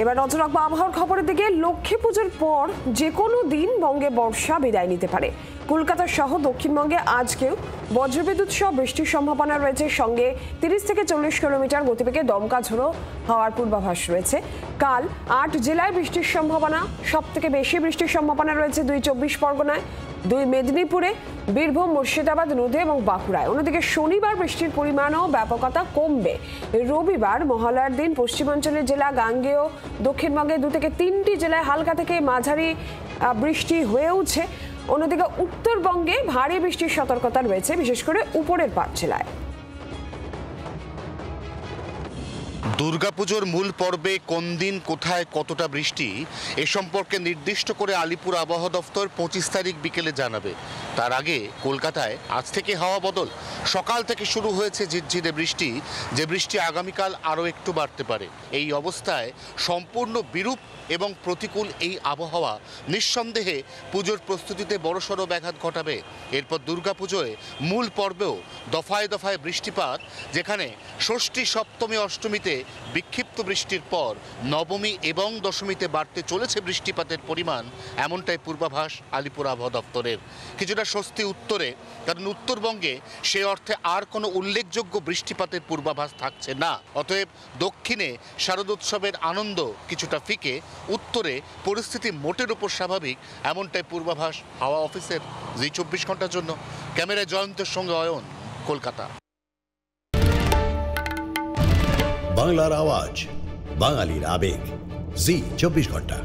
এবার নজর রাখবো আবহাওয়ার খবরের দিকে। লক্ষ্মী পুজোর পর যে কোনো দিন বঙ্গে বর্ষা বিদায় নিতে পারে। কলকাতা সহ দক্ষিণবঙ্গে আজকেও বজ্রবিদ্যুৎ সহ বৃষ্টির সম্ভাবনা রয়েছে। সঙ্গে 30 থেকে 40 কিলোমিটার গতিবেগে দমকা ঝোড়ো হওয়ার পূর্বাভাস রয়েছে। কাল 8 জেলায় বৃষ্টির সম্ভাবনা। সব থেকে বেশি বৃষ্টির সম্ভাবনা রয়েছে 2 চব্বিশ পরগনায়, 2 মেদিনীপুরে, বীরভূম, মুর্শিদাবাদ, নদী এবং বাঁকুড়ায়। অন্যদিকে শনিবার বৃষ্টির পরিমাণ ও ব্যাপকতা কমবে। রবিবার মহালয়ার দিন পশ্চিমাঞ্চলের জেলা গাঙ্গেয় দক্ষিণবঙ্গে 2 থেকে 3টি জেলায় হালকা থেকে মাঝারি বৃষ্টি হয়েওছে। অন্যদিকে উত্তরবঙ্গে ভারী বৃষ্টির সতর্কতা রয়েছে, বিশেষ করে উপরের 5 জেলায়। দুর্গাপুজোর মূল পর্বে কোন দিন কোথায় কতটা বৃষ্টি এ সম্পর্কে নির্দিষ্ট করে আলিপুর আবহাওয়া দফতর 25 তারিখ বিকেলে জানাবে। তার আগে কলকাতায় আজ থেকে হাওয়া বদল। সকাল থেকে শুরু হয়েছে ঝিরঝিরে বৃষ্টি, যে বৃষ্টি আগামীকাল আরও একটু বাড়তে পারে। এই অবস্থায় সম্পূর্ণ বিরূপ এবং প্রতিকূল এই আবহাওয়া নিঃসন্দেহে পুজোর প্রস্তুতিতে বড়সড় ব্যাঘাত ঘটাবে। এরপর দুর্গাপুজোয় মূল পর্বেও দফায় দফায় বৃষ্টিপাত, যেখানে ষষ্ঠী, সপ্তমী, অষ্টমীতে বিক্ষিপ্ত বৃষ্টির পর নবমী এবং দশমীতে বাড়তে চলেছে বৃষ্টিপাতের পরিমাণ, এমনটাই পূর্বাভাস আলিপুর আবহাওয়া দপ্তরের। কিছুটা স্বস্তি উত্তরে, কারণ উত্তরবঙ্গে সে অর্থে আর কোনো উল্লেখযোগ্য বৃষ্টিপাতের পূর্বাভাস থাকছে না। অতএব দক্ষিণে শারদোৎসবের আনন্দ কিছুটা ফিকে, উত্তরে পরিস্থিতি মোটের উপর স্বাভাবিক, এমনটাই পূর্বাভাস হাওয়া অফিসের। জি 24 ঘন্টার জন্য ক্যামেরায় জয়ন্তের সঙ্গে অয়ন, কলকাতা। বাংলার আওয়াজ, বাঙালির আবেগ, জি 24 ঘন্টা।